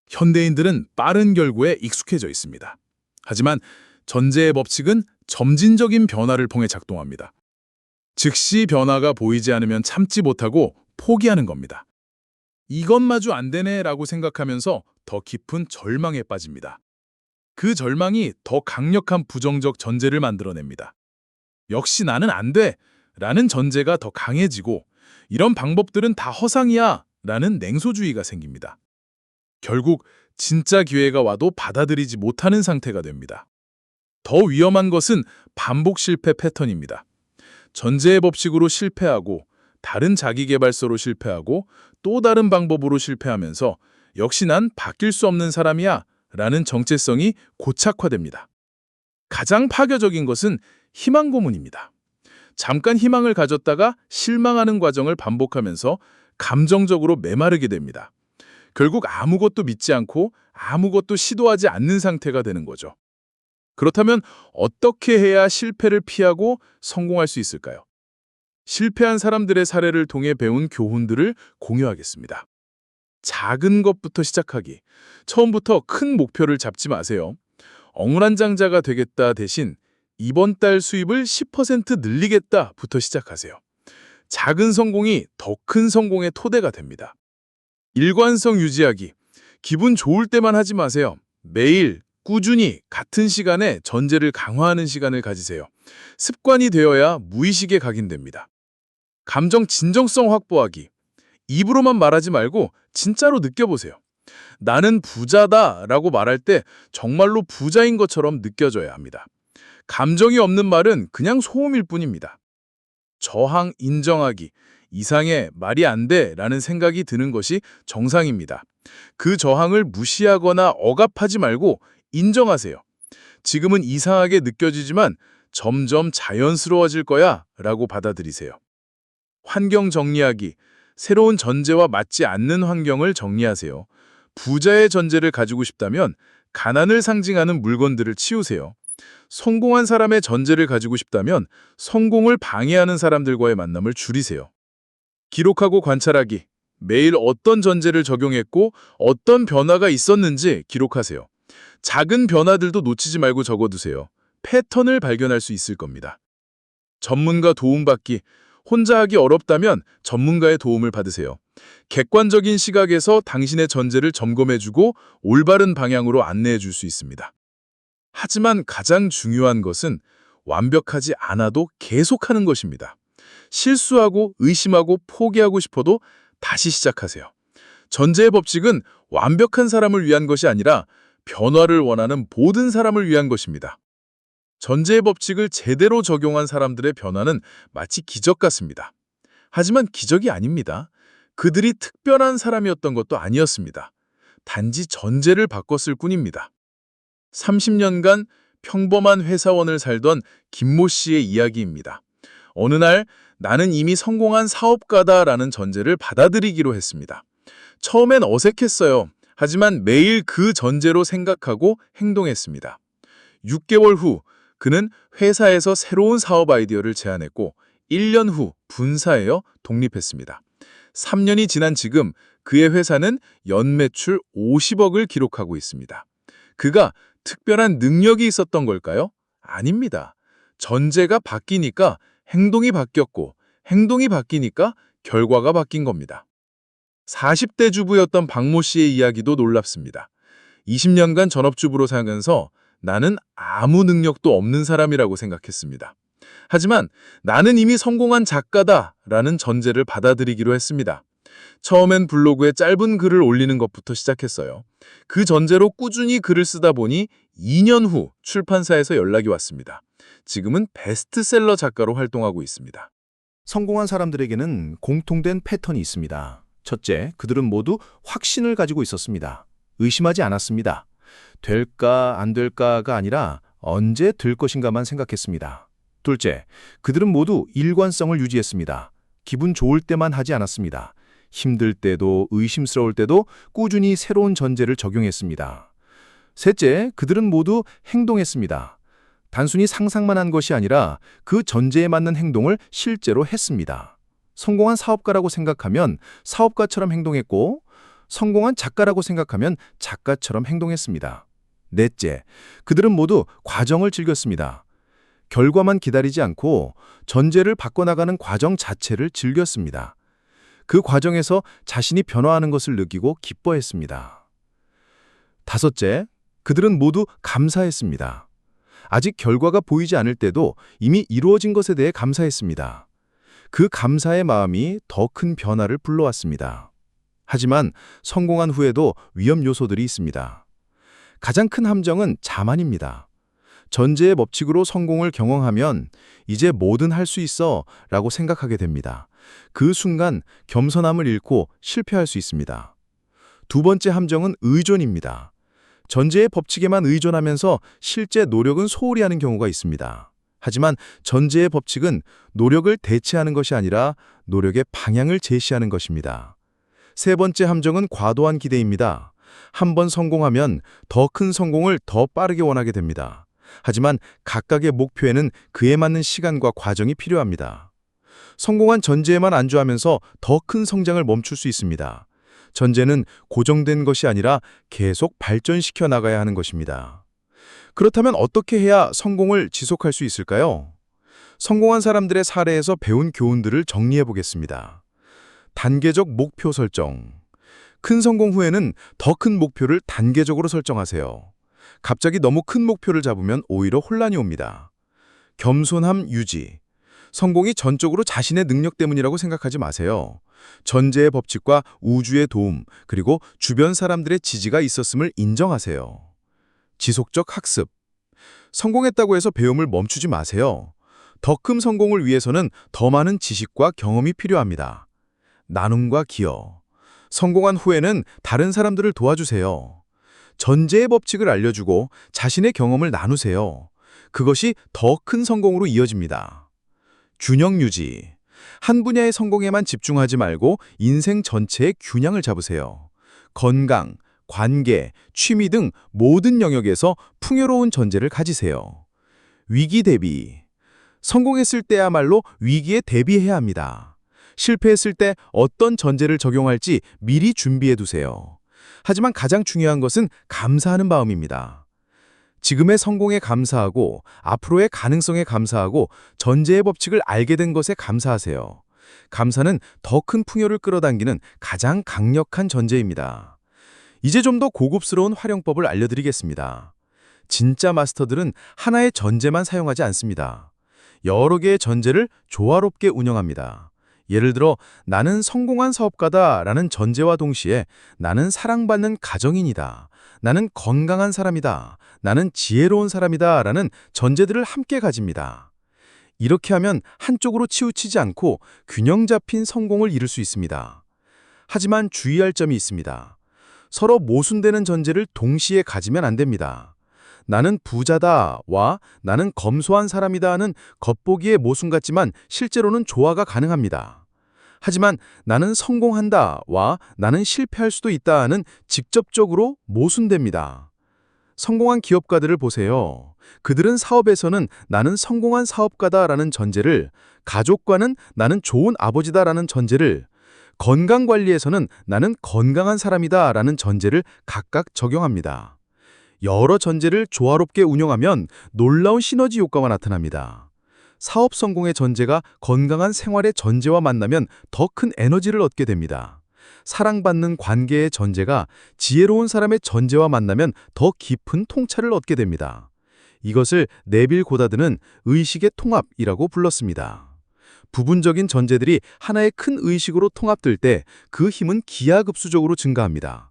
현대인들은 빠른 결과에 익숙해져 있습니다. 하지만 전제의 법칙은 점진적인 변화를 통해 작동합니다. 즉시 변화가 보이지 않으면 참지 못하고 포기하는 겁니다. 이것마저 안 되네라고 생각하면서 더 깊은 절망에 빠집니다. 그 절망이 더 강력한 부정적 전제를 만들어냅니다. 역시 나는 안 돼! 라는 전제가 더 강해지고 이런 방법들은 다 허상이야! 라는 냉소주의가 생깁니다. 결국 진짜 기회가 와도 받아들이지 못하는 상태가 됩니다. 더 위험한 것은 반복 실패 패턴입니다. 전제의 법칙으로 실패하고 다른 자기계발서로 실패하고 또 다른 방법으로 실패하면서 역시 난 바뀔 수 없는 사람이야 라는 정체성이 고착화됩니다. 가장 파괴적인 것은 희망 고문입니다. 잠깐 희망을 가졌다가 실망하는 과정을 반복하면서 감정적으로 메마르게 됩니다. 결국 아무것도 믿지 않고 아무것도 시도하지 않는 상태가 되는 거죠. 그렇다면 어떻게 해야 실패를 피하고 성공할 수 있을까요? 실패한 사람들의 사례를 통해 배운 교훈들을 공유하겠습니다. 작은 것부터 시작하기. 처음부터 큰 목표를 잡지 마세요. 억만장자가 되겠다 대신 이번 달 수입을 10% 늘리겠다부터 시작하세요. 작은 성공이 더 큰 성공의 토대가 됩니다. 일관성 유지하기. 기분 좋을 때만 하지 마세요. 매일 꾸준히 같은 시간에 전제를 강화하는 시간을 가지세요. 습관이 되어야 무의식에 각인됩니다. 감정 진정성 확보하기. 입으로만 말하지 말고 진짜로 느껴보세요. 나는 부자다 라고 말할 때 정말로 부자인 것처럼 느껴져야 합니다. 감정이 없는 말은 그냥 소음일 뿐입니다. 저항 인정하기. 이상해, 말이 안 돼 라는 생각이 드는 것이 정상입니다. 그 저항을 무시하거나 억압하지 말고 인정하세요. 지금은 이상하게 느껴지지만 점점 자연스러워질 거야 라고 받아들이세요. 환경 정리하기. 새로운 전제와 맞지 않는 환경을 정리하세요. 부자의 전제를 가지고 싶다면 가난을 상징하는 물건들을 치우세요. 성공한 사람의 전제를 가지고 싶다면 성공을 방해하는 사람들과의 만남을 줄이세요. 기록하고 관찰하기. 매일 어떤 전제를 적용했고 어떤 변화가 있었는지 기록하세요. 작은 변화들도 놓치지 말고 적어두세요. 패턴을 발견할 수 있을 겁니다. 전문가 도움받기. 혼자 하기 어렵다면 전문가의 도움을 받으세요. 객관적인 시각에서 당신의 전제를 점검해주고 올바른 방향으로 안내해줄 수 있습니다. 하지만 가장 중요한 것은 완벽하지 않아도 계속하는 것입니다. 실수하고 의심하고 포기하고 싶어도 다시 시작하세요. 전제의 법칙은 완벽한 사람을 위한 것이 아니라 변화를 원하는 모든 사람을 위한 것입니다. 전제의 법칙을 제대로 적용한 사람들의 변화는 마치 기적 같습니다. 하지만 기적이 아닙니다. 그들이 특별한 사람이었던 것도 아니었습니다. 단지 전제를 바꿨을 뿐입니다. 30년간 평범한 회사원을 살던 김모 씨의 이야기입니다. 어느 날 나는 이미 성공한 사업가다라는 전제를 받아들이기로 했습니다. 처음엔 어색했어요. 하지만 매일 그 전제로 생각하고 행동했습니다. 6개월 후 그는 회사에서 새로운 사업 아이디어를 제안했고 1년 후 분사하여 독립했습니다. 3년이 지난 지금 그의 회사는 연매출 50억을 기록하고 있습니다. 그가 특별한 능력이 있었던 걸까요? 아닙니다. 전제가 바뀌니까 행동이 바뀌었고 행동이 바뀌니까 결과가 바뀐 겁니다. 40대 주부였던 박모 씨의 이야기도 놀랍습니다. 20년간 전업주부로 살면서 나는 아무 능력도 없는 사람이라고 생각했습니다. 하지만 나는 이미 성공한 작가다라는 전제를 받아들이기로 했습니다. 처음엔 블로그에 짧은 글을 올리는 것부터 시작했어요. 그 전제로 꾸준히 글을 쓰다 보니 2년 후 출판사에서 연락이 왔습니다. 지금은 베스트셀러 작가로 활동하고 있습니다. 성공한 사람들에게는 공통된 패턴이 있습니다. 첫째, 그들은 모두 확신을 가지고 있었습니다. 의심하지 않았습니다. 될까 안 될까가 아니라 언제 될 것인가만 생각했습니다. 둘째, 그들은 모두 일관성을 유지했습니다. 기분 좋을 때만 하지 않았습니다. 힘들 때도 의심스러울 때도 꾸준히 새로운 전제를 적용했습니다. 셋째, 그들은 모두 행동했습니다. 단순히 상상만 한 것이 아니라 그 전제에 맞는 행동을 실제로 했습니다. 성공한 사업가라고 생각하면 사업가처럼 행동했고, 성공한 작가라고 생각하면 작가처럼 행동했습니다. 넷째, 그들은 모두 과정을 즐겼습니다. 결과만 기다리지 않고 전제를 바꿔나가는 과정 자체를 즐겼습니다. 그 과정에서 자신이 변화하는 것을 느끼고 기뻐했습니다. 다섯째, 그들은 모두 감사했습니다. 아직 결과가 보이지 않을 때도 이미 이루어진 것에 대해 감사했습니다. 그 감사의 마음이 더 큰 변화를 불러왔습니다. 하지만 성공한 후에도 위험 요소들이 있습니다. 가장 큰 함정은 자만입니다. 전제의 법칙으로 성공을 경험하면 이제 뭐든 할 수 있어 라고 생각하게 됩니다. 그 순간 겸손함을 잃고 실패할 수 있습니다. 두 번째 함정은 의존입니다. 전제의 법칙에만 의존하면서 실제 노력은 소홀히 하는 경우가 있습니다. 하지만 전제의 법칙은 노력을 대체하는 것이 아니라 노력의 방향을 제시하는 것입니다. 세 번째 함정은 과도한 기대입니다. 한 번 성공하면 더 큰 성공을 더 빠르게 원하게 됩니다. 하지만 각각의 목표에는 그에 맞는 시간과 과정이 필요합니다. 성공한 전제에만 안주하면서 더 큰 성장을 멈출 수 있습니다. 전제는 고정된 것이 아니라 계속 발전시켜 나가야 하는 것입니다. 그렇다면 어떻게 해야 성공을 지속할 수 있을까요? 성공한 사람들의 사례에서 배운 교훈들을 정리해 보겠습니다. 단계적 목표 설정. 큰 성공 후에는 더 큰 목표를 단계적으로 설정하세요. 갑자기 너무 큰 목표를 잡으면 오히려 혼란이 옵니다. 겸손함 유지. 성공이 전적으로 자신의 능력 때문이라고 생각하지 마세요. 전제의 법칙과 우주의 도움, 그리고 주변 사람들의 지지가 있었음을 인정하세요. 지속적 학습. 성공했다고 해서 배움을 멈추지 마세요. 더 큰 성공을 위해서는 더 많은 지식과 경험이 필요합니다. 나눔과 기여. 성공한 후에는 다른 사람들을 도와주세요. 전제의 법칙을 알려주고 자신의 경험을 나누세요. 그것이 더 큰 성공으로 이어집니다. 균형 유지. 한 분야의 성공에만 집중하지 말고 인생 전체의 균형을 잡으세요. 건강, 관계, 취미 등 모든 영역에서 풍요로운 전제를 가지세요. 위기 대비. 성공했을 때야말로 위기에 대비해야 합니다. 실패했을 때 어떤 전제를 적용할지 미리 준비해 두세요. 하지만 가장 중요한 것은 감사하는 마음입니다. 지금의 성공에 감사하고 앞으로의 가능성에 감사하고 전제의 법칙을 알게 된 것에 감사하세요. 감사는 더 큰 풍요를 끌어당기는 가장 강력한 전제입니다. 이제 좀 더 고급스러운 활용법을 알려드리겠습니다. 진짜 마스터들은 하나의 전제만 사용하지 않습니다. 여러 개의 전제를 조화롭게 운영합니다. 예를 들어 나는 성공한 사업가다 라는 전제와 동시에 나는 사랑받는 가정인이다, 나는 건강한 사람이다, 나는 지혜로운 사람이다 라는 전제들을 함께 가집니다. 이렇게 하면 한쪽으로 치우치지 않고 균형 잡힌 성공을 이룰 수 있습니다. 하지만 주의할 점이 있습니다. 서로 모순되는 전제를 동시에 가지면 안 됩니다. 나는 부자다와 나는 검소한 사람이다는 겉보기에 모순 같지만 실제로는 조화가 가능합니다. 하지만 나는 성공한다와 나는 실패할 수도 있다는 직접적으로 모순됩니다. 성공한 기업가들을 보세요. 그들은 사업에서는 나는 성공한 사업가다라는 전제를, 가족과는 나는 좋은 아버지다라는 전제를, 건강관리에서는 나는 건강한 사람이다라는 전제를 각각 적용합니다. 여러 전제를 조화롭게 운영하면 놀라운 시너지 효과가 나타납니다. 사업 성공의 전제가 건강한 생활의 전제와 만나면 더 큰 에너지를 얻게 됩니다. 사랑받는 관계의 전제가 지혜로운 사람의 전제와 만나면 더 깊은 통찰을 얻게 됩니다. 이것을 네빌 고다드는 의식의 통합이라고 불렀습니다. 부분적인 전제들이 하나의 큰 의식으로 통합될 때 그 힘은 기하급수적으로 증가합니다.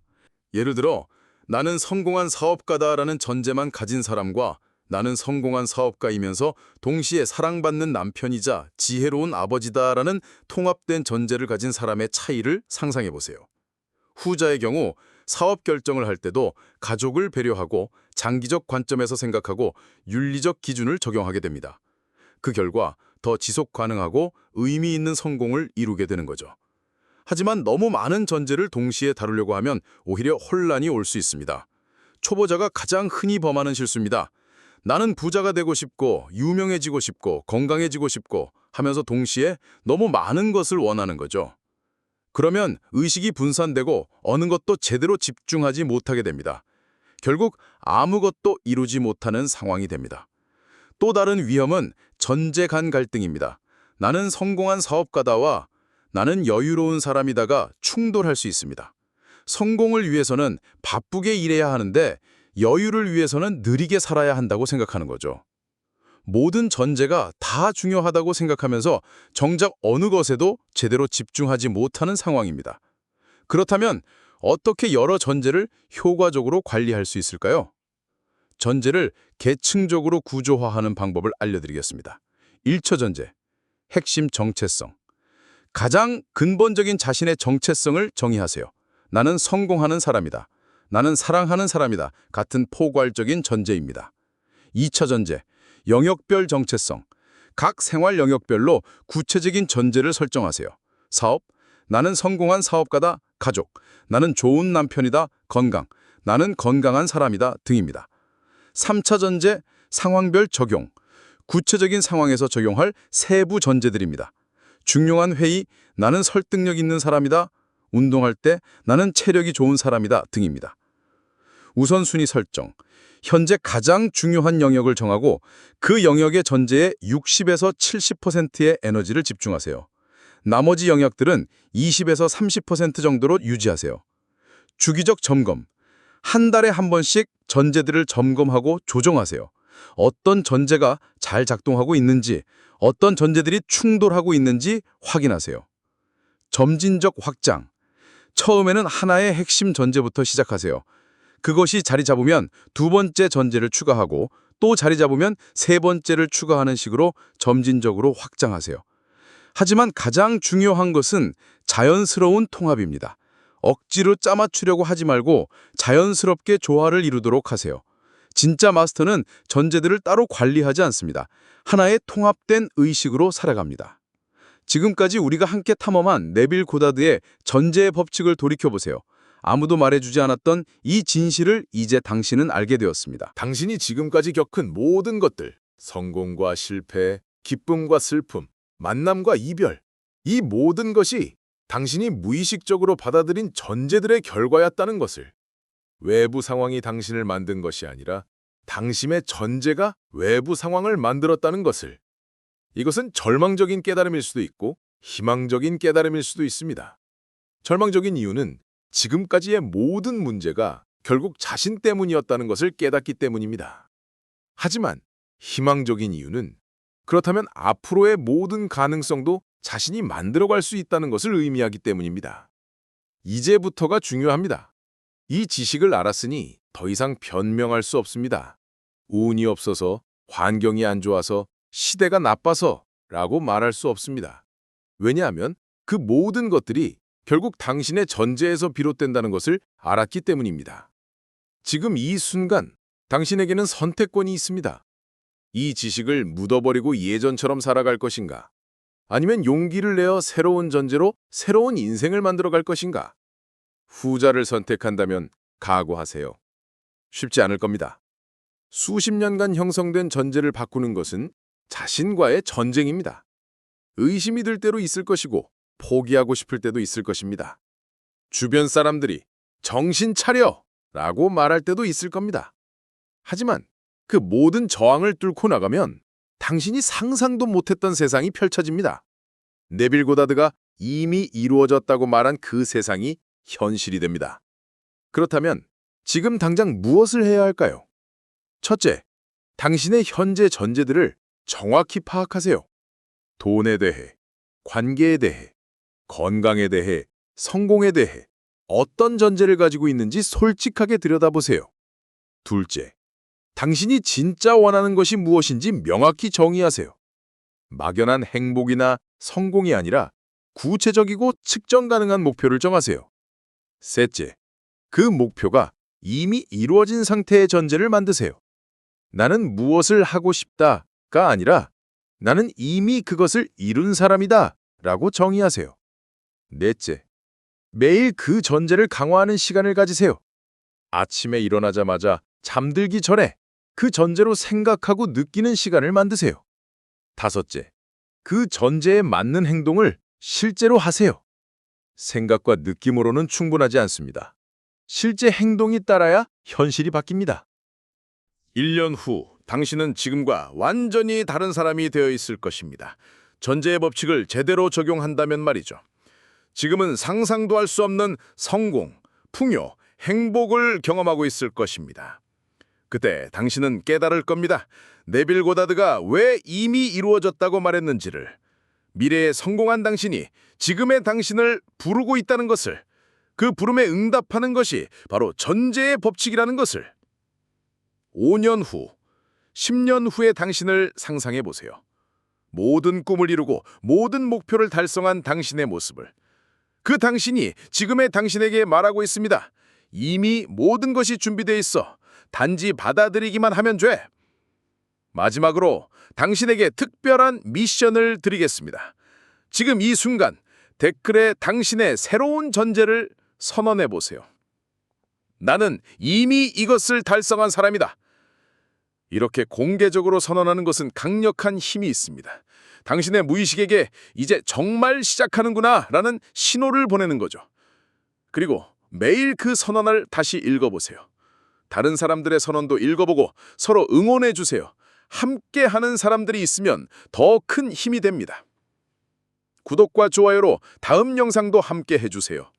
예를 들어 나는 성공한 사업가다라는 전제만 가진 사람과 나는 성공한 사업가이면서 동시에 사랑받는 남편이자 지혜로운 아버지다라는 통합된 전제를 가진 사람의 차이를 상상해 보세요. 후자의 경우 사업 결정을 할 때도 가족을 배려하고 장기적 관점에서 생각하고 윤리적 기준을 적용하게 됩니다. 그 결과 더 지속 가능하고 의미 있는 성공을 이루게 되는 거죠. 하지만 너무 많은 전제를 동시에 다루려고 하면 오히려 혼란이 올 수 있습니다. 초보자가 가장 흔히 범하는 실수입니다. 나는 부자가 되고 싶고 유명해지고 싶고 건강해지고 싶고 하면서 동시에 너무 많은 것을 원하는 거죠. 그러면 의식이 분산되고 어느 것도 제대로 집중하지 못하게 됩니다. 결국 아무것도 이루지 못하는 상황이 됩니다. 또 다른 위험은 전제 간 갈등입니다. 나는 성공한 사업가다와 나는 여유로운 사람이다가 충돌할 수 있습니다. 성공을 위해서는 바쁘게 일해야 하는데 여유를 위해서는 느리게 살아야 한다고 생각하는 거죠. 모든 전제가 다 중요하다고 생각하면서 정작 어느 것에도 제대로 집중하지 못하는 상황입니다. 그렇다면 어떻게 여러 전제를 효과적으로 관리할 수 있을까요? 전제를 계층적으로 구조화하는 방법을 알려드리겠습니다. 1차 전제, 핵심 정체성. 가장 근본적인 자신의 정체성을 정의하세요. 나는 성공하는 사람이다. 나는 사랑하는 사람이다. 같은 포괄적인 전제입니다. 2차 전제, 영역별 정체성. 각 생활 영역별로 구체적인 전제를 설정하세요. 사업, 나는 성공한 사업가다. 가족, 나는 좋은 남편이다. 건강, 나는 건강한 사람이다. 등입니다. 3차 전제, 상황별 적용. 구체적인 상황에서 적용할 세부 전제들입니다. 중요한 회의, 나는 설득력 있는 사람이다. 운동할 때 나는 체력이 좋은 사람이다. 등입니다. 우선순위 설정. 현재 가장 중요한 영역을 정하고 그 영역의 전제에 60에서 70%의 에너지를 집중하세요. 나머지 영역들은 20에서 30% 정도로 유지하세요. 주기적 점검. 한 달에 한 번씩 전제들을 점검하고 조정하세요. 어떤 전제가 잘 작동하고 있는지, 어떤 전제들이 충돌하고 있는지 확인하세요. 점진적 확장. 처음에는 하나의 핵심 전제부터 시작하세요. 그것이 자리 잡으면 두 번째 전제를 추가하고 또 자리 잡으면 세 번째를 추가하는 식으로 점진적으로 확장하세요. 하지만 가장 중요한 것은 자연스러운 통합입니다. 억지로 짜맞추려고 하지 말고 자연스럽게 조화를 이루도록 하세요. 진짜 마스터는 전제들을 따로 관리하지 않습니다. 하나의 통합된 의식으로 살아갑니다. 지금까지 우리가 함께 탐험한 네빌 고다드의 전제의 법칙을 돌이켜보세요. 아무도 말해주지 않았던 이 진실을 이제 당신은 알게 되었습니다. 당신이 지금까지 겪은 모든 것들, 성공과 실패, 기쁨과 슬픔, 만남과 이별, 이 모든 것이 당신이 무의식적으로 받아들인 전제들의 결과였다는 것을, 외부 상황이 당신을 만든 것이 아니라 당신의 전제가 외부 상황을 만들었다는 것을, 이것은 절망적인 깨달음일 수도 있고 희망적인 깨달음일 수도 있습니다. 절망적인 이유는 지금까지의 모든 문제가 결국 자신 때문이었다는 것을 깨닫기 때문입니다. 하지만 희망적인 이유는 그렇다면 앞으로의 모든 가능성도 자신이 만들어갈 수 있다는 것을 의미하기 때문입니다. 이제부터가 중요합니다. 이 지식을 알았으니 더 이상 변명할 수 없습니다. 운이 없어서, 환경이 안 좋아서, 시대가 나빠서 라고 말할 수 없습니다. 왜냐하면 그 모든 것들이 결국 당신의 전제에서 비롯된다는 것을 알았기 때문입니다. 지금 이 순간 당신에게는 선택권이 있습니다. 이 지식을 묻어버리고 예전처럼 살아갈 것인가? 아니면 용기를 내어 새로운 전제로 새로운 인생을 만들어갈 것인가? 후자를 선택한다면 각오하세요. 쉽지 않을 겁니다. 수십 년간 형성된 전제를 바꾸는 것은 자신과의 전쟁입니다. 의심이 들 때로 있을 것이고 포기하고 싶을 때도 있을 것입니다. 주변 사람들이 정신 차려! 라고 말할 때도 있을 겁니다. 하지만 그 모든 저항을 뚫고 나가면 당신이 상상도 못했던 세상이 펼쳐집니다. 네빌 고다드가 이미 이루어졌다고 말한 그 세상이 현실이 됩니다. 그렇다면 지금 당장 무엇을 해야 할까요? 첫째, 당신의 현재 전제들을 정확히 파악하세요. 돈에 대해, 관계에 대해, 건강에 대해, 성공에 대해 어떤 전제를 가지고 있는지 솔직하게 들여다보세요. 둘째, 당신이 진짜 원하는 것이 무엇인지 명확히 정의하세요. 막연한 행복이나 성공이 아니라 구체적이고 측정 가능한 목표를 정하세요. 셋째, 그 목표가 이미 이루어진 상태의 전제를 만드세요. 나는 무엇을 하고 싶다가 아니라 나는 이미 그것을 이룬 사람이다 라고 정의하세요. 넷째, 매일 그 전제를 강화하는 시간을 가지세요. 아침에 일어나자마자 잠들기 전에 그 전제로 생각하고 느끼는 시간을 만드세요. 5째, 그 전제에 맞는 행동을 실제로 하세요. 생각과 느낌으로는 충분하지 않습니다. 실제 행동이 따라야 현실이 바뀝니다. 1년 후 당신은 지금과 완전히 다른 사람이 되어 있을 것입니다. 전제의 법칙을 제대로 적용한다면 말이죠. 지금은 상상도 할 수 없는 성공, 풍요, 행복을 경험하고 있을 것입니다. 그때 당신은 깨달을 겁니다. 네빌 고다드가 왜 이미 이루어졌다고 말했는지를, 미래에 성공한 당신이 지금의 당신을 부르고 있다는 것을, 그 부름에 응답하는 것이 바로 전제의 법칙이라는 것을. 5년 후, 10년 후의 당신을 상상해 보세요. 모든 꿈을 이루고 모든 목표를 달성한 당신의 모습을. 그 당신이 지금의 당신에게 말하고 있습니다. 이미 모든 것이 준비되어 있어. 단지 받아들이기만 하면 돼. 마지막으로 당신에게 특별한 미션을 드리겠습니다. 지금 이 순간 댓글에 당신의 새로운 전제를 선언해 보세요. 나는 이미 이것을 달성한 사람이다. 이렇게 공개적으로 선언하는 것은 강력한 힘이 있습니다. 당신의 무의식에게 이제 정말 시작하는구나 라는 신호를 보내는 거죠. 그리고 매일 그 선언을 다시 읽어보세요. 다른 사람들의 선언도 읽어보고 서로 응원해 주세요. 함께 하는 사람들이 있으면 더 큰 힘이 됩니다. 구독과 좋아요로 다음 영상도 함께 해주세요.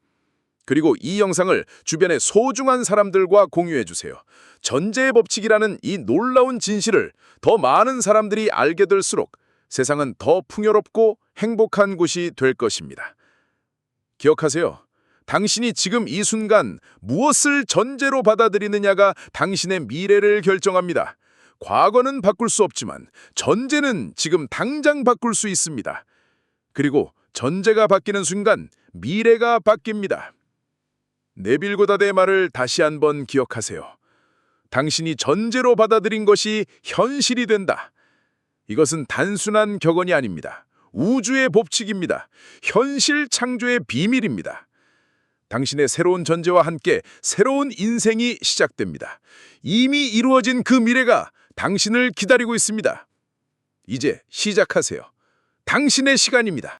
그리고 이 영상을 주변의 소중한 사람들과 공유해 주세요. 전제의 법칙이라는 이 놀라운 진실을 더 많은 사람들이 알게 될수록 세상은 더 풍요롭고 행복한 곳이 될 것입니다. 기억하세요. 당신이 지금 이 순간 무엇을 전제로 받아들이느냐가 당신의 미래를 결정합니다. 과거는 바꿀 수 없지만 전제는 지금 당장 바꿀 수 있습니다. 그리고 전제가 바뀌는 순간 미래가 바뀝니다. 네빌 고다드의 말을 다시 한번 기억하세요. 당신이 전제로 받아들인 것이 현실이 된다. 이것은 단순한 격언이 아닙니다. 우주의 법칙입니다. 현실 창조의 비밀입니다. 당신의 새로운 전제와 함께 새로운 인생이 시작됩니다. 이미 이루어진 그 미래가 당신을 기다리고 있습니다. 이제 시작하세요. 당신의 시간입니다.